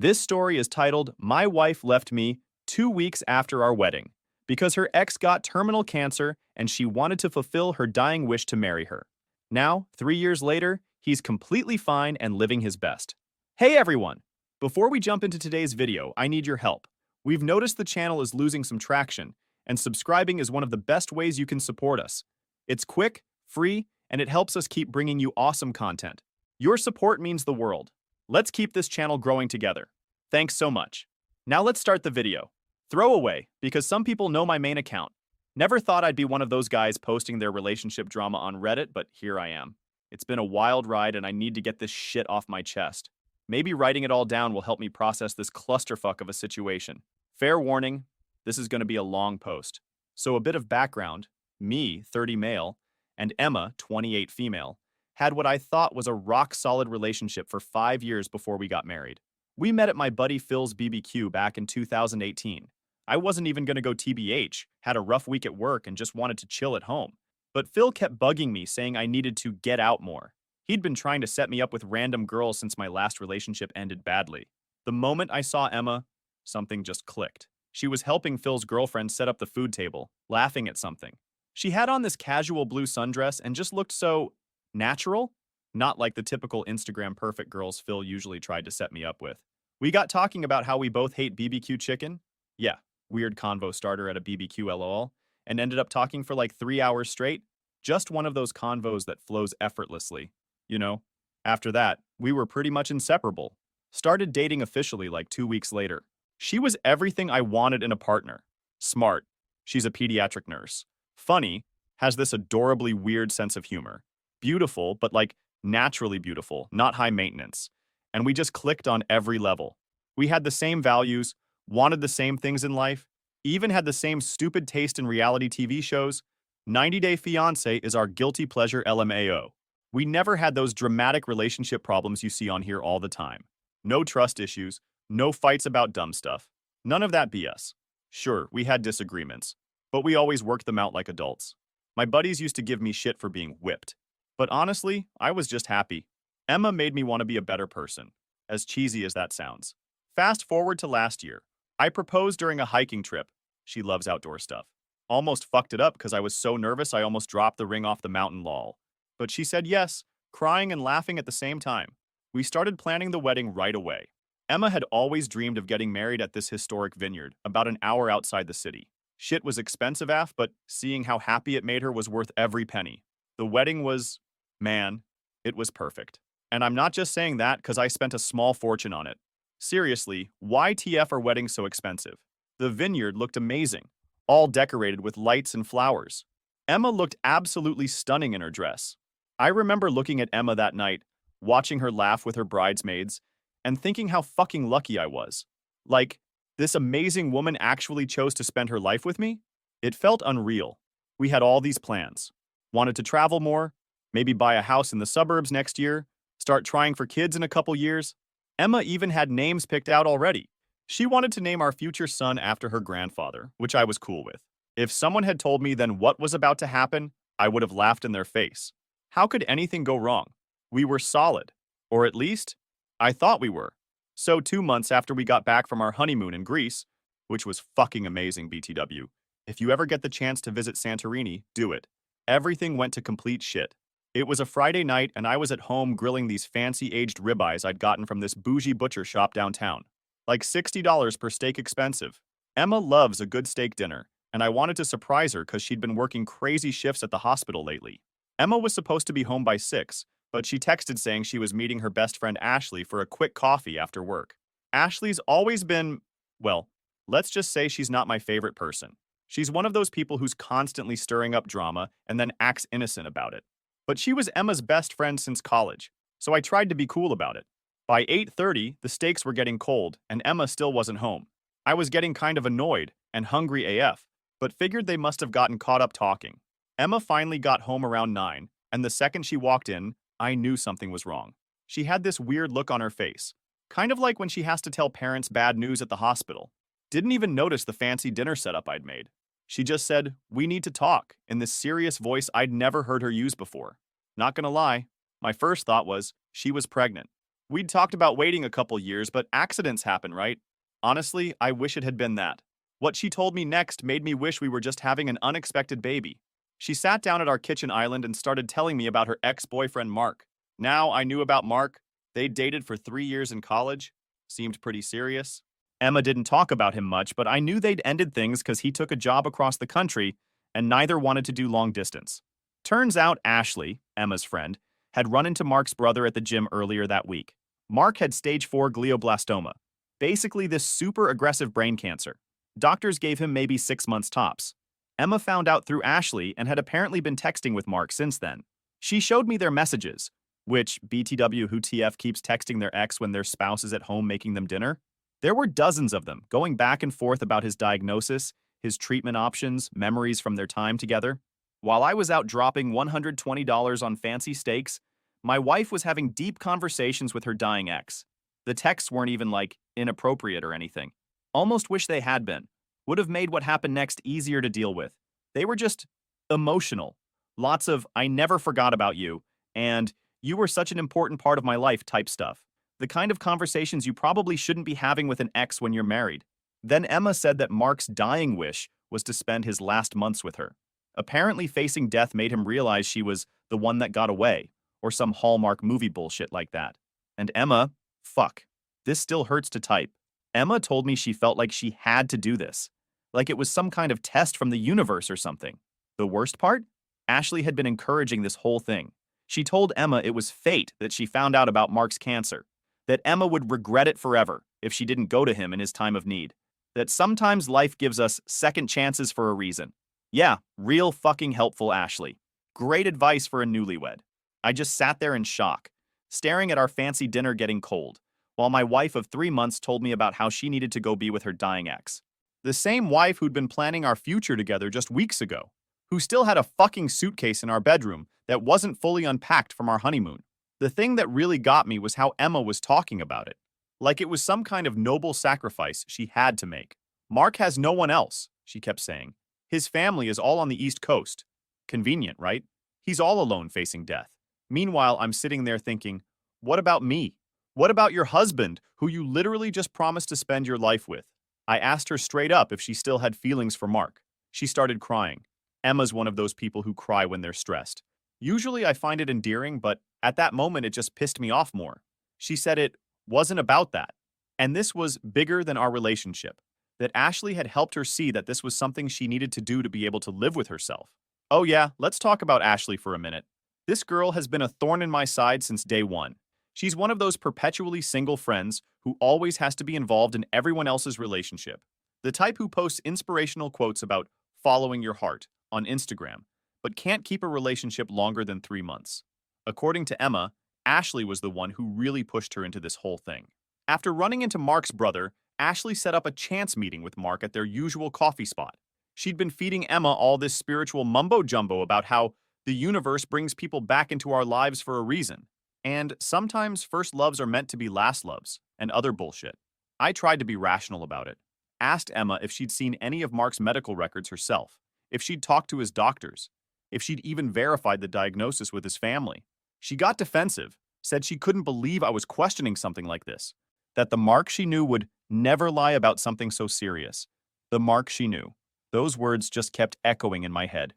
This story is titled, My Wife Left Me 2 weeks after our wedding, because her ex got terminal cancer and she wanted to fulfill her dying wish to marry her. Now, 3 years later, he's completely fine and living his best. Hey everyone! Before we jump into today's video, I need your help. We've noticed the channel is losing some traction, and subscribing is one of the best ways you can support us. It's quick, free, and it helps us keep bringing you awesome content. Your support means the world. Let's keep this channel growing together. Thanks so much. Now let's start the video. Throwaway, because some people know my main account. Never thought I'd be one of those guys posting their relationship drama on Reddit, but here I am. It's been a wild ride and I need to get this shit off my chest. Maybe writing it all down will help me process this clusterfuck of a situation. Fair warning, this is going to be a long post. So a bit of background, me, 30 male, and Emma, 28 female, had what I thought was a rock-solid relationship for 5 years before we got married. We met at my buddy Phil's BBQ back in 2018. I wasn't even going to go TBH, had a rough week at work and just wanted to chill at home. But Phil kept bugging me saying I needed to get out more. He'd been trying to set me up with random girls since my last relationship ended badly. The moment I saw Emma, something just clicked. She was helping Phil's girlfriend set up the food table, laughing at something. She had on this casual blue sundress and just looked so natural, not like the typical Instagram perfect girls Phil usually tried to set me up with. We got talking about how we both hate BBQ chicken. Yeah, weird convo starter at a BBQ LOL, and ended up talking for like 3 hours straight. Just one of those convos that flows effortlessly. You know, after that, we were pretty much inseparable. Started dating officially like 2 weeks later. She was everything I wanted in a partner. Smart. She's a pediatric nurse. Funny. Has this adorably weird sense of humor. Beautiful, but like naturally beautiful, not high maintenance. And we just clicked on every level. We had the same values, wanted the same things in life, even had the same stupid taste in reality TV shows. 90 Day Fiancé is our guilty pleasure LMAO. We never had those dramatic relationship problems you see on here all the time. No trust issues, no fights about dumb stuff. None of that BS. Sure, we had disagreements, but we always worked them out like adults. My buddies used to give me shit for being whipped. But honestly, I was just happy. Emma made me want to be a better person, as cheesy as that sounds. Fast forward to last year. I proposed during a hiking trip. She loves outdoor stuff. Almost fucked it up because I was so nervous I almost dropped the ring off the mountain lol. But she said yes, crying and laughing at the same time. We started planning the wedding right away. Emma had always dreamed of getting married at this historic vineyard, about an hour outside the city. Shit was expensive but seeing how happy it made her was worth every penny. The wedding was, man, it was perfect. And I'm not just saying that because I spent a small fortune on it. Seriously, why TF are weddings so expensive? The vineyard looked amazing, all decorated with lights and flowers. Emma looked absolutely stunning in her dress. I remember looking at Emma that night, watching her laugh with her bridesmaids, and thinking how fucking lucky I was. Like, this amazing woman actually chose to spend her life with me? It felt unreal. We had all these plans. Wanted to travel more, maybe buy a house in the suburbs next year, start trying for kids in a couple years. Emma even had names picked out already. She wanted to name our future son after her grandfather, which I was cool with. If someone had told me then what was about to happen, I would have laughed in their face. How could anything go wrong? We were solid. Or at least, I thought we were. So 2 months after we got back from our honeymoon in Greece, which was fucking amazing BTW, if you ever get the chance to visit Santorini, do it. Everything went to complete shit. It was a Friday night and I was at home grilling these fancy aged ribeyes I'd gotten from this bougie butcher shop downtown. Like $60 per steak expensive. Emma loves a good steak dinner, and I wanted to surprise her because she'd been working crazy shifts at the hospital lately. Emma was supposed to be home by 6, but she texted saying she was meeting her best friend Ashley for a quick coffee after work. Ashley's always been, well, let's just say she's not my favorite person. She's one of those people who's constantly stirring up drama and then acts innocent about it. But she was Emma's best friend since college, so I tried to be cool about it. By 8:30, the steaks were getting cold, and Emma still wasn't home. I was getting kind of annoyed and hungry AF, but figured they must have gotten caught up talking. Emma finally got home around 9, and the second she walked in, I knew something was wrong. She had this weird look on her face, kind of like when she has to tell parents bad news at the hospital. Didn't even notice the fancy dinner setup I'd made. She just said, "We need to talk," in this serious voice I'd never heard her use before. Not gonna lie, my first thought was, she was pregnant. We'd talked about waiting a couple years, but accidents happen, right? Honestly, I wish it had been that. What she told me next made me wish we were just having an unexpected baby. She sat down at our kitchen island and started telling me about her ex-boyfriend Mark. Now I knew about Mark. They'd dated for 3 years in college. Seemed pretty serious. Emma didn't talk about him much, but I knew they'd ended things because he took a job across the country and neither wanted to do long distance. Turns out Ashley, Emma's friend, had run into Mark's brother at the gym earlier that week. Mark had stage 4 glioblastoma, basically this super aggressive brain cancer. Doctors gave him maybe 6 months tops. Emma found out through Ashley and had apparently been texting with Mark since then. She showed me their messages, which BTW who TF keeps texting their ex when their spouse is at home making them dinner. There were dozens of them, going back and forth about his diagnosis, his treatment options, memories from their time together. While I was out dropping $120 on fancy steaks, my wife was having deep conversations with her dying ex. The texts weren't even, like, inappropriate or anything. Almost wish they had been. Would have made what happened next easier to deal with. They were just emotional. Lots of, I never forgot about you, and you were such an important part of my life type stuff. The kind of conversations you probably shouldn't be having with an ex when you're married. Then Emma said that Mark's dying wish was to spend his last months with her. Apparently facing death made him realize she was the one that got away, or some Hallmark movie bullshit like that. And Emma, fuck, this still hurts to type. Emma told me she felt like she had to do this, like it was some kind of test from the universe or something. The worst part? Ashley had been encouraging this whole thing. She told Emma it was fate that she found out about Mark's cancer, that Emma would regret it forever if she didn't go to him in his time of need, that sometimes life gives us second chances for a reason. Yeah, real fucking helpful, Ashley. Great advice for a newlywed. I just sat there in shock, staring at our fancy dinner getting cold, while my wife of 3 months told me about how she needed to go be with her dying ex. The same wife who'd been planning our future together just weeks ago, who still had a fucking suitcase in our bedroom that wasn't fully unpacked from our honeymoon. The thing that really got me was how Emma was talking about it, like it was some kind of noble sacrifice she had to make. Mark has no one else, she kept saying. His family is all on the East Coast. Convenient, right? He's all alone facing death. Meanwhile, I'm sitting there thinking, what about me? What about your husband, who you literally just promised to spend your life with? I asked her straight up if she still had feelings for Mark. She started crying. Emma's one of those people who cry when they're stressed. Usually I find it endearing, but at that moment it just pissed me off more. She said it wasn't about that. And this was bigger than our relationship. That Ashley had helped her see that this was something she needed to do to be able to live with herself. Oh yeah, let's talk about Ashley for a minute. This girl has been a thorn in my side since day one. She's one of those perpetually single friends who always has to be involved in everyone else's relationship. The type who posts inspirational quotes about following your heart on Instagram, but can't keep a relationship longer than 3 months. According to Emma, Ashley was the one who really pushed her into this whole thing. After running into Mark's brother, Ashley set up a chance meeting with Mark at their usual coffee spot. She'd been feeding Emma all this spiritual mumbo-jumbo about how the universe brings people back into our lives for a reason. And sometimes first loves are meant to be last loves, and other bullshit. I tried to be rational about it. Asked Emma if she'd seen any of Mark's medical records herself, if she'd talked to his doctors, if she'd even verified the diagnosis with his family. She got defensive, said she couldn't believe I was questioning something like this, that the Mark she knew would never lie about something so serious. The Mark she knew. Those words just kept echoing in my head.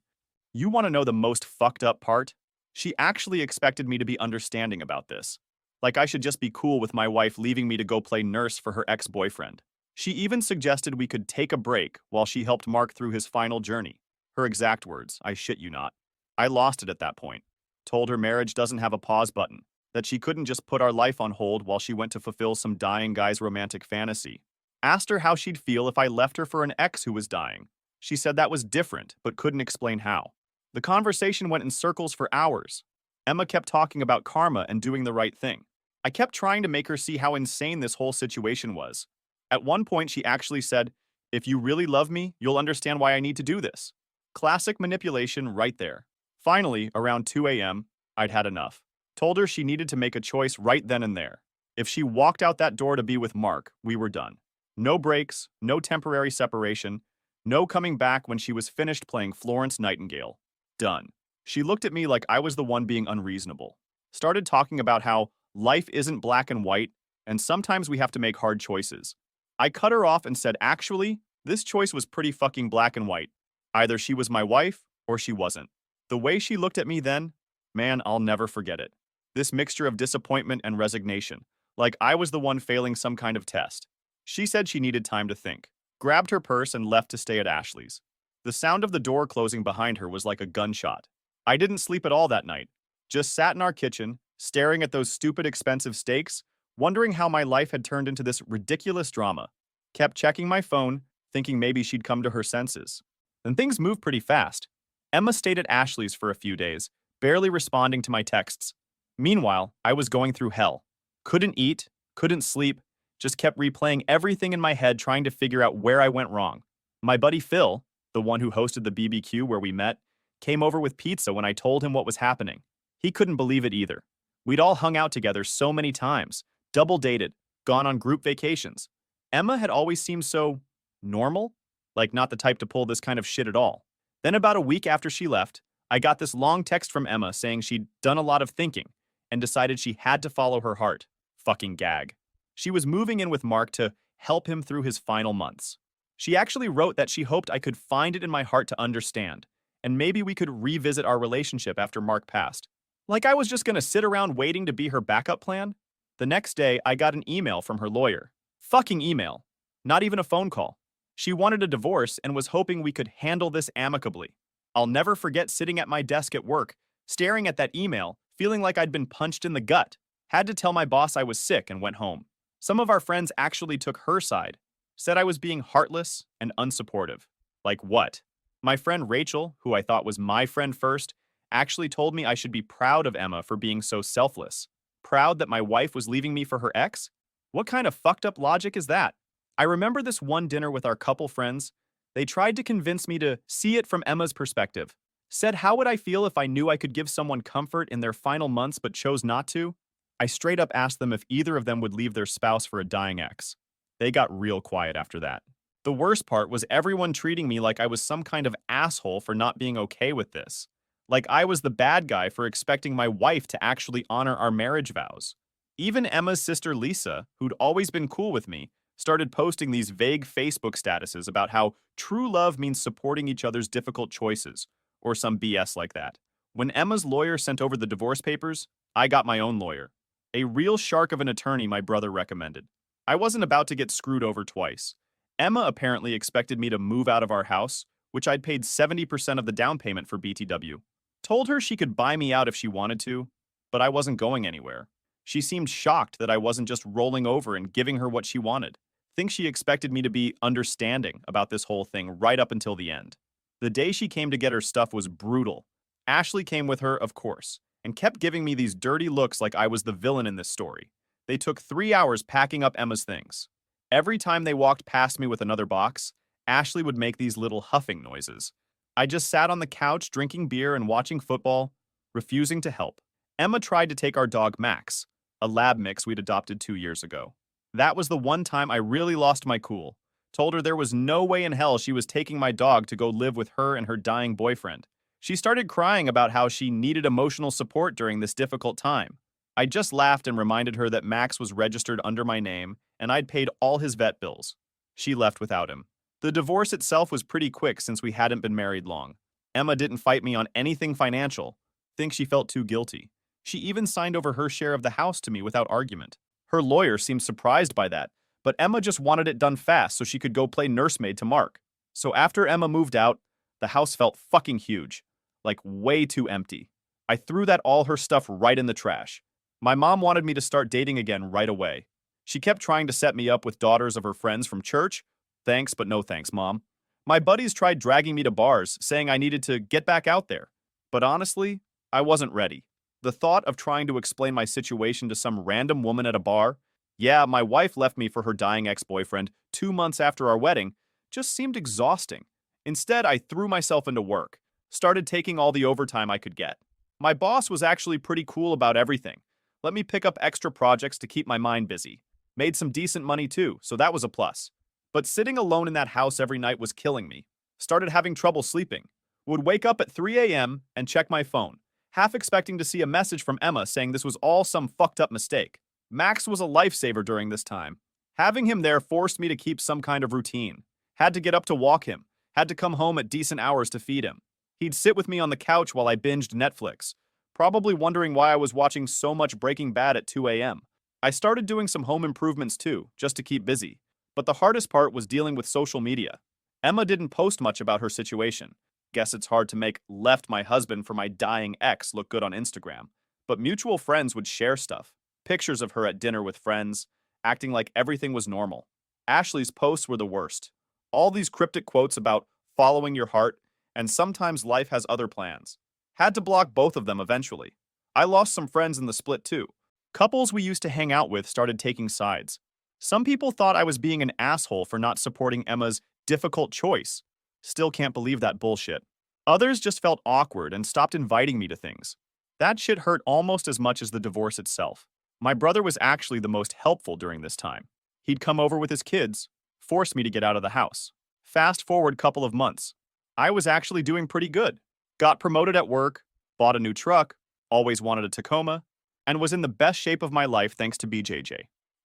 You want to know the most fucked up part? She actually expected me to be understanding about this. Like I should just be cool with my wife leaving me to go play nurse for her ex-boyfriend. She even suggested we could take a break while she helped Mark through his final journey. Her exact words, I shit you not. I lost it at that point. Told her marriage doesn't have a pause button, that she couldn't just put our life on hold while she went to fulfill some dying guy's romantic fantasy. Asked her how she'd feel if I left her for an ex who was dying. She said that was different, but couldn't explain how. The conversation went in circles for hours. Emma kept talking about karma and doing the right thing. I kept trying to make her see how insane this whole situation was. At one point, she actually said, "If you really love me, you'll understand why I need to do this." Classic manipulation right there. Finally, around 2 a.m., I'd had enough. Told her she needed to make a choice right then and there. If she walked out that door to be with Mark, we were done. No breaks, no temporary separation, no coming back when she was finished playing Florence Nightingale. Done. She looked at me like I was the one being unreasonable. Started talking about how Life isn't black and white, and sometimes we have to make hard choices. I cut her off and said, actually, this choice was pretty fucking black and white. Either she was my wife or she wasn't. The way she looked at me then, man, I'll never forget it. This mixture of disappointment and resignation, like I was the one failing some kind of test. She said she needed time to think, grabbed her purse and left to stay at Ashley's. The sound of the door closing behind her was like a gunshot. I didn't sleep at all that night, just sat in our kitchen, staring at those stupid expensive steaks, wondering how my life had turned into this ridiculous drama. Kept checking my phone, thinking maybe she'd come to her senses. Then things moved pretty fast. Emma stayed at Ashley's for a few days, barely responding to my texts. Meanwhile, I was going through hell. Couldn't eat, couldn't sleep, just kept replaying everything in my head trying to figure out where I went wrong. My buddy Phil, the one who hosted the BBQ where we met, came over with pizza when I told him what was happening. He couldn't believe it either. We'd all hung out together so many times, double dated, gone on group vacations. Emma had always seemed so normal, like not the type to pull this kind of shit at all. Then about a week after she left, I got this long text from Emma saying she'd done a lot of thinking and decided she had to follow her heart. Fucking gag. She was moving in with Mark to help him through his final months. She actually wrote that she hoped I could find it in my heart to understand, and maybe we could revisit our relationship after Mark passed. Like I was just gonna sit around waiting to be her backup plan? The next day, I got an email from her lawyer. Fucking email. Not even a phone call. She wanted a divorce and was hoping we could handle this amicably. I'll never forget sitting at my desk at work, staring at that email, feeling like I'd been punched in the gut. Had to tell my boss I was sick and went home. Some of our friends actually took her side, said I was being heartless and unsupportive. Like what? My friend Rachel, who I thought was my friend first, actually told me I should be proud of Emma for being so selfless. Proud that my wife was leaving me for her ex? What kind of fucked up logic is that? I remember this one dinner with our couple friends. They tried to convince me to see it from Emma's perspective. Said how would I feel if I knew I could give someone comfort in their final months but chose not to? I straight up asked them if either of them would leave their spouse for a dying ex. They got real quiet after that. The worst part was everyone treating me like I was some kind of asshole for not being okay with this. Like I was the bad guy for expecting my wife to actually honor our marriage vows. Even Emma's sister Lisa, who'd always been cool with me, started posting these vague Facebook statuses about how true love means supporting each other's difficult choices, or some BS like that. When Emma's lawyer sent over the divorce papers, I got my own lawyer. A real shark of an attorney my brother recommended. I wasn't about to get screwed over twice. Emma apparently expected me to move out of our house, which I'd paid 70% of the down payment for BTW. Told her she could buy me out if she wanted to, but I wasn't going anywhere. She seemed shocked that I wasn't just rolling over and giving her what she wanted. Think she expected me to be understanding about this whole thing right up until the end. The day she came to get her stuff was brutal. Ashley came with her, of course, and kept giving me these dirty looks like I was the villain in this story. They took 3 hours packing up Emma's things. Every time they walked past me with another box, Ashley would make these little huffing noises. I just sat on the couch drinking beer and watching football, refusing to help. Emma tried to take our dog Max, a lab mix we'd adopted 2 years ago. That was the one time I really lost my cool. Told her there was no way in hell she was taking my dog to go live with her and her dying boyfriend. She started crying about how she needed emotional support during this difficult time. I just laughed and reminded her that Max was registered under my name and I'd paid all his vet bills. She left without him. The divorce itself was pretty quick since we hadn't been married long. Emma didn't fight me on anything financial. Think she felt too guilty. She even signed over her share of the house to me without argument. Her lawyer seemed surprised by that, but Emma just wanted it done fast so she could go play nursemaid to Mark. So after Emma moved out, the house felt fucking huge. Like way too empty. I threw that all her stuff right in the trash. My mom wanted me to start dating again right away. She kept trying to set me up with daughters of her friends from church. Thanks, but no thanks, Mom. My buddies tried dragging me to bars, saying I needed to get back out there. But honestly, I wasn't ready. The thought of trying to explain my situation to some random woman at a bar, yeah, my wife left me for her dying ex-boyfriend 2 months after our wedding, just seemed exhausting. Instead, I threw myself into work, started taking all the overtime I could get. My boss was actually pretty cool about everything. Let me pick up extra projects to keep my mind busy. Made some decent money too, so that was a plus. But sitting alone in that house every night was killing me. Started having trouble sleeping. Would wake up at 3 a.m. and check my phone. half expecting to see a message from Emma saying this was all some fucked up mistake. Max was a lifesaver during this time. Having him there forced me to keep some kind of routine. Had to get up to walk him, had to come home at decent hours to feed him. He'd sit with me on the couch while I binged Netflix, probably wondering why I was watching so much Breaking Bad at 2 a.m. I started doing some home improvements too, just to keep busy. But the hardest part was dealing with social media. Emma didn't post much about her situation. Guess it's hard to make left my husband for my dying ex look good on Instagram. But mutual friends would share stuff. Pictures of her at dinner with friends, acting like everything was normal. Ashley's posts were the worst. All these cryptic quotes about following your heart, and sometimes life has other plans. Had to block both of them eventually. I lost some friends in the split too. Couples we used to hang out with started taking sides. Some people thought I was being an asshole for not supporting Emma's difficult choice. Still can't believe that bullshit. Others just felt awkward and stopped inviting me to things. That shit hurt almost as much as the divorce itself. My brother was actually the most helpful during this time. He'd come over with his kids, force me to get out of the house. Fast forward couple of months. I was actually doing pretty good. Got promoted at work, bought a new truck, always wanted a Tacoma, and was in the best shape of my life thanks to BJJ.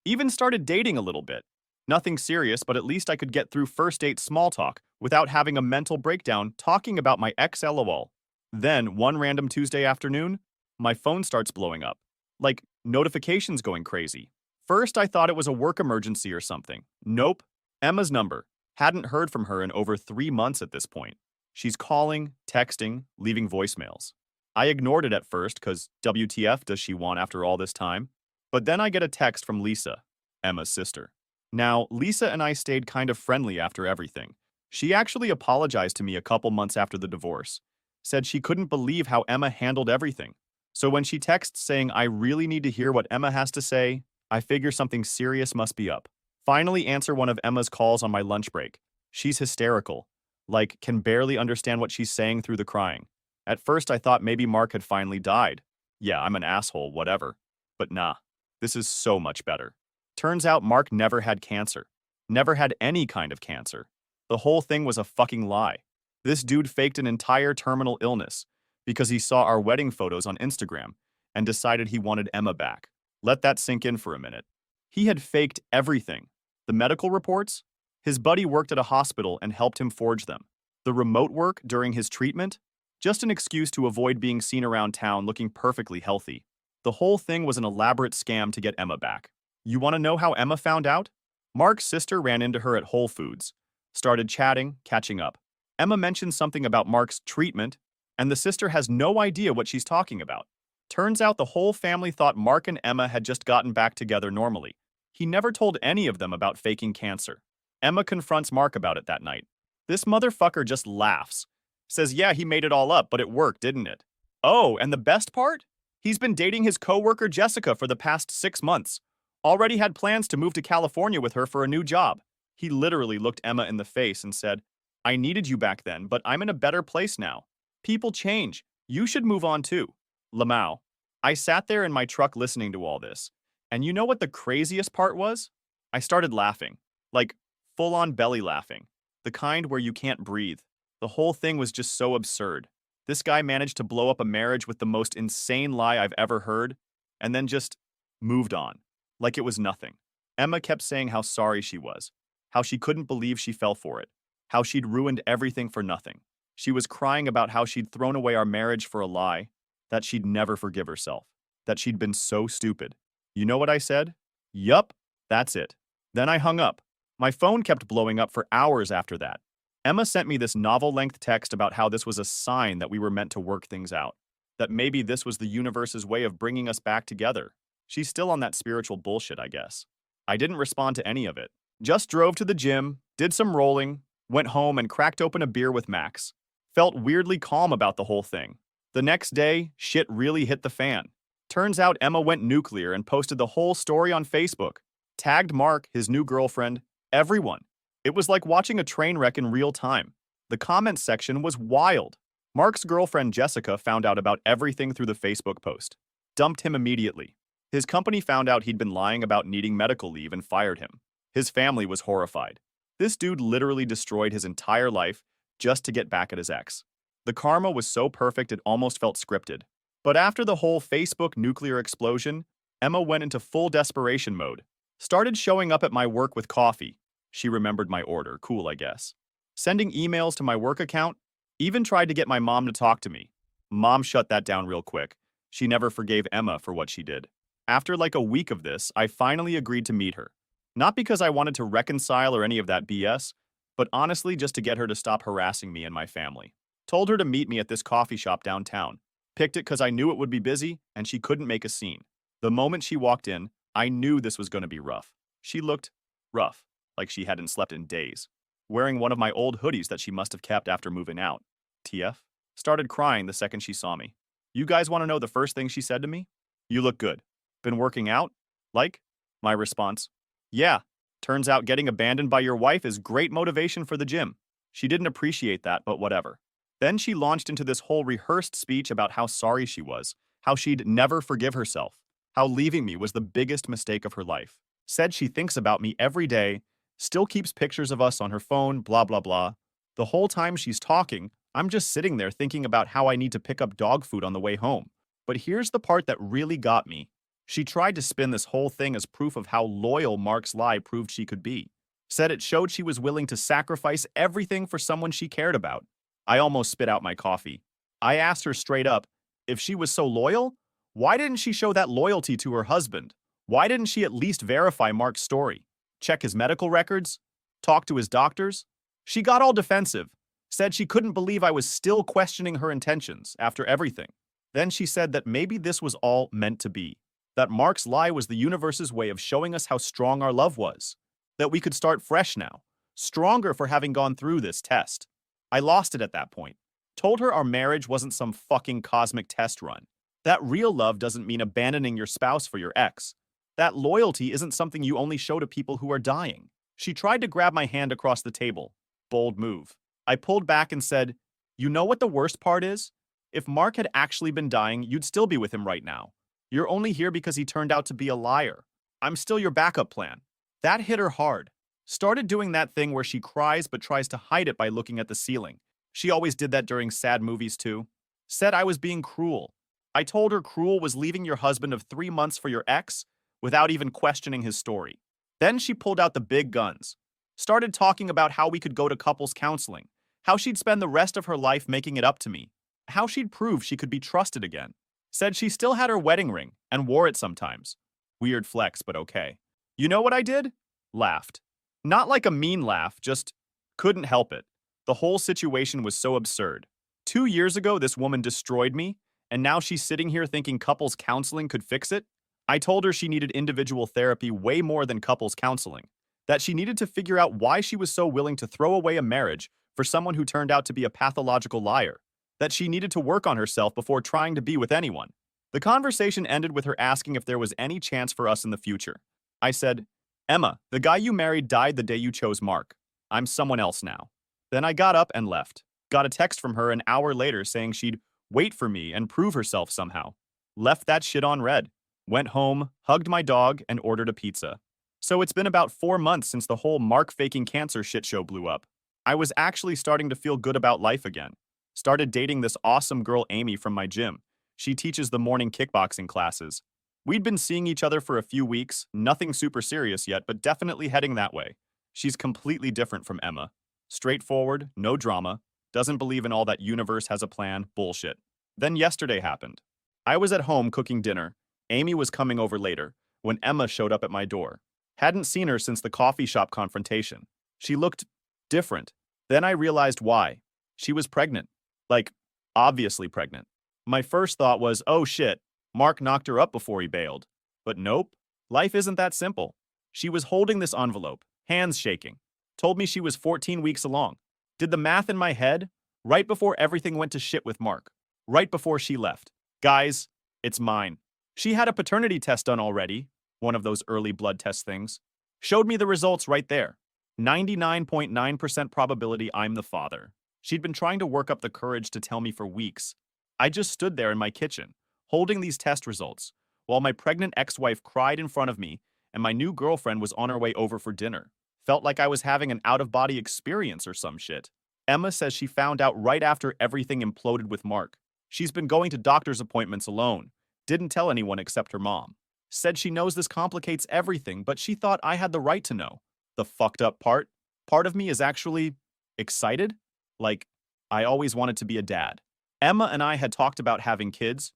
Even started dating a little bit. Nothing serious, but at least I could get through first date small talk without having a mental breakdown talking about my ex LOL. Then, one random Tuesday afternoon, my phone starts blowing up. Like, notifications going crazy. First, I thought it was a work emergency or something. Nope. Emma's number. Hadn't heard from her in over 3 months at this point. She's calling, texting, leaving voicemails. I ignored it at first because WTF does she want after all this time? But then I get a text from Lisa, Emma's sister. Now, Lisa and I stayed kind of friendly after everything. She actually apologized to me a couple months after the divorce. Said she couldn't believe how Emma handled everything. So when she texts saying I really need to hear what Emma has to say, I figure something serious must be up. Finally answer one of Emma's calls on my lunch break. She's hysterical. Like, can barely understand what she's saying through the crying. At first I thought maybe Mark had finally died. Yeah, I'm an asshole, whatever. But nah, this is so much better. Turns out Mark never had cancer. Never had any kind of cancer. The whole thing was a fucking lie. This dude faked an entire terminal illness because he saw our wedding photos on Instagram and decided he wanted Emma back. Let that sink in for a minute. He had faked everything. The medical reports? His buddy worked at a hospital and helped him forge them. The remote work during his treatment? Just an excuse to avoid being seen around town looking perfectly healthy. The whole thing was an elaborate scam to get Emma back. You want to know how Emma found out? Mark's sister ran into her at Whole Foods. Started chatting, catching up. Emma mentioned something about Mark's treatment, and the sister has no idea what she's talking about. Turns out the whole family thought Mark and Emma had just gotten back together normally. He never told any of them about faking cancer. Emma confronts Mark about it that night. This motherfucker just laughs. Says, yeah, he made it all up, but it worked, didn't it? Oh, and the best part? He's been dating his coworker Jessica for the past 6 months. Already had plans to move to California with her for a new job. He literally looked Emma in the face and said, I needed you back then, but I'm in a better place now. People change. You should move on too. Lamau. I sat there in my truck listening to all this. And you know what the craziest part was? I started laughing. Like, full-on belly laughing. The kind where you can't breathe. The whole thing was just so absurd. This guy managed to blow up a marriage with the most insane lie I've ever heard, and then just moved on. Like it was nothing. Emma kept saying how sorry she was, how she couldn't believe she fell for it, how she'd ruined everything for nothing. She was crying about how she'd thrown away our marriage for a lie, that she'd never forgive herself, that she'd been so stupid. You know what I said? Yup, that's it. Then I hung up. My phone kept blowing up for hours after that. Emma sent me this novel-length text about how this was a sign that we were meant to work things out, that maybe this was the universe's way of bringing us back together. She's still on that spiritual bullshit, I guess. I didn't respond to any of it. Just drove to the gym, did some rolling, went home and cracked open a beer with Max. Felt weirdly calm about the whole thing. The next day, shit really hit the fan. Turns out Emma went nuclear and posted the whole story on Facebook. Tagged Mark, his new girlfriend, everyone. It was like watching a train wreck in real time. The comments section was wild. Mark's girlfriend Jessica found out about everything through the Facebook post. Dumped him immediately. His company found out he'd been lying about needing medical leave and fired him. His family was horrified. This dude literally destroyed his entire life just to get back at his ex. The karma was so perfect it almost felt scripted. But after the whole Facebook nuclear explosion, Emma went into full desperation mode. Started showing up at my work with coffee. She remembered my order, cool, I guess. Sending emails to my work account, even tried to get my mom to talk to me. Mom shut that down real quick. She never forgave Emma for what she did. After like a week of this, I finally agreed to meet her. Not because I wanted to reconcile or any of that BS, but honestly just to get her to stop harassing me and my family. Told her to meet me at this coffee shop downtown. Picked it because I knew it would be busy and she couldn't make a scene. The moment she walked in, I knew this was going to be rough. She looked rough, like she hadn't slept in days. Wearing one of my old hoodies that she must have kept after moving out. TF? Started crying the second she saw me. You guys want to know the first thing she said to me? You look good. Been working out? Like? My response. Yeah. Turns out getting abandoned by your wife is great motivation for the gym. She didn't appreciate that, but whatever. Then she launched into this whole rehearsed speech about how sorry she was, how she'd never forgive herself, how leaving me was the biggest mistake of her life. Said she thinks about me every day, still keeps pictures of us on her phone, blah, blah, blah. The whole time she's talking, I'm just sitting there thinking about how I need to pick up dog food on the way home. But here's the part that really got me. She tried to spin this whole thing as proof of how loyal Mark's lie proved she could be. Said it showed she was willing to sacrifice everything for someone she cared about. I almost spit out my coffee. I asked her straight up, if she was so loyal, why didn't she show that loyalty to her husband? Why didn't she at least verify Mark's story? Check his medical records? Talk to his doctors? She got all defensive, said she couldn't believe I was still questioning her intentions after everything. Then she said that maybe this was all meant to be, that Mark's lie was the universe's way of showing us how strong our love was, that we could start fresh now, stronger for having gone through this test. I lost it at that point. Told her our marriage wasn't some fucking cosmic test run. That real love doesn't mean abandoning your spouse for your ex. That loyalty isn't something you only show to people who are dying. She tried to grab my hand across the table. Bold move. I pulled back and said, you know what the worst part is? If Mark had actually been dying, you'd still be with him right now. You're only here because he turned out to be a liar. I'm still your backup plan. That hit her hard. Started doing that thing where she cries but tries to hide it by looking at the ceiling. She always did that during sad movies too. Said I was being cruel. I told her cruel was leaving your husband of 3 months for your ex without even questioning his story. Then she pulled out the big guns. Started talking about how we could go to couples counseling, how she'd spend the rest of her life making it up to me, how she'd prove she could be trusted again. Said she still had her wedding ring and wore it sometimes. Weird flex, but okay. You know what I did? Laughed. Not like a mean laugh, just couldn't help it. The whole situation was so absurd. 2 years ago, this woman destroyed me, and now she's sitting here thinking couples counseling could fix it? I told her she needed individual therapy way more than couples counseling, that she needed to figure out why she was so willing to throw away a marriage for someone who turned out to be a pathological liar, that she needed to work on herself before trying to be with anyone. The conversation ended with her asking if there was any chance for us in the future. I said, Emma, the guy you married died the day you chose Mark. I'm someone else now. Then I got up and left. Got a text from her an hour later saying she'd wait for me and prove herself somehow. Left that shit on red. Went home, hugged my dog, and ordered a pizza. So it's been about 4 months since the whole Mark faking cancer shit show blew up. I was actually starting to feel good about life again. Started dating this awesome girl Amy from my gym. She teaches the morning kickboxing classes. We'd been seeing each other for a few weeks, nothing super serious yet, but definitely heading that way. She's completely different from Emma. Straightforward, no drama, doesn't believe in all that universe has a plan bullshit. Then yesterday happened. I was at home cooking dinner. Amy was coming over later, when Emma showed up at my door. Hadn't seen her since the coffee shop confrontation. She looked different. Then I realized why. She was pregnant. Like, obviously pregnant. My first thought was, oh shit, Mark knocked her up before he bailed. But nope, life isn't that simple. She was holding this envelope, hands shaking. Told me she was 14 weeks along. Did the math in my head, right before everything went to shit with Mark. Right before she left. Guys, it's mine. She had a paternity test done already, one of those early blood test things. Showed me the results right there. 99.9% probability I'm the father. She'd been trying to work up the courage to tell me for weeks. I just stood there in my kitchen, holding these test results, while my pregnant ex-wife cried in front of me and my new girlfriend was on her way over for dinner. Felt like I was having an out-of-body experience or some shit. Emma says she found out right after everything imploded with Mark. She's been going to doctor's appointments alone. Didn't tell anyone except her mom. Said she knows this complicates everything, but she thought I had the right to know. The fucked up part of me is actually excited. Like, I always wanted to be a dad. Emma and I had talked about having kids,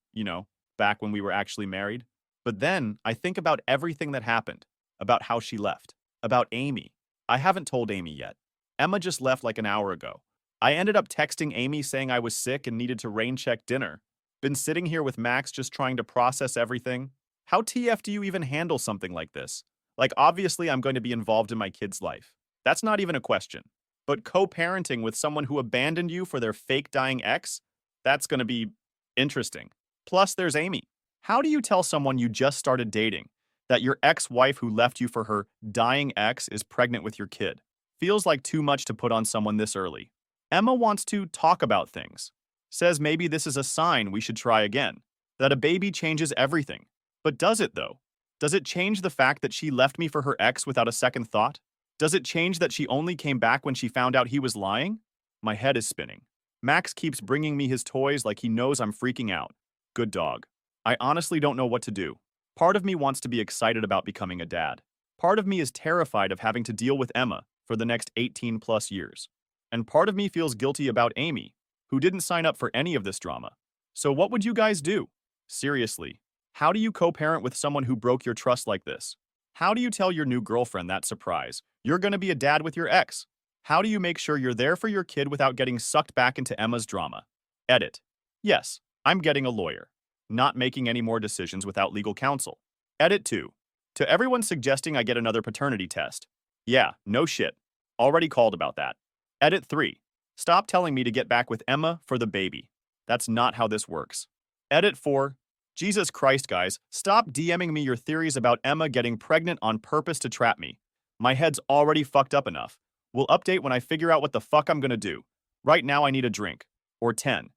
back when we were actually married. But then I think about everything that happened, about how she left, about Amy. I haven't told Amy yet. Emma just left like an hour ago. I ended up texting Amy saying I was sick and needed to rain check dinner. Been sitting here with Max just trying to process everything. How TF do you even handle something like this? Like, obviously, I'm going to be involved in my kid's life. That's not even a question. But co-parenting with someone who abandoned you for their fake dying ex? That's going to be interesting. Plus, there's Amy. How do you tell someone you just started dating that your ex-wife who left you for her dying ex is pregnant with your kid? Feels like too much to put on someone this early. Emma wants to talk about things. Says maybe this is a sign we should try again. That a baby changes everything. But does it, though? Does it change the fact that she left me for her ex without a second thought? Does it change that she only came back when she found out he was lying? My head is spinning. Max keeps bringing me his toys like he knows I'm freaking out. Good dog. I honestly don't know what to do. Part of me wants to be excited about becoming a dad. Part of me is terrified of having to deal with Emma for the next 18 plus years. And part of me feels guilty about Amy, who didn't sign up for any of this drama. So what would you guys do? Seriously, how do you co-parent with someone who broke your trust like this? How do you tell your new girlfriend that surprise? You're going to be a dad with your ex. How do you make sure you're there for your kid without getting sucked back into Emma's drama? Edit. Yes, I'm getting a lawyer. Not making any more decisions without legal counsel. Edit 2. To everyone suggesting I get another paternity test. Yeah, no shit. Already called about that. Edit 3. Stop telling me to get back with Emma for the baby. That's not how this works. Edit 4. Jesus Christ, guys, stop DMing me your theories about Emma getting pregnant on purpose to trap me. My head's already fucked up enough. We'll update when I figure out what the fuck I'm gonna do. Right now I need a drink. Or 10.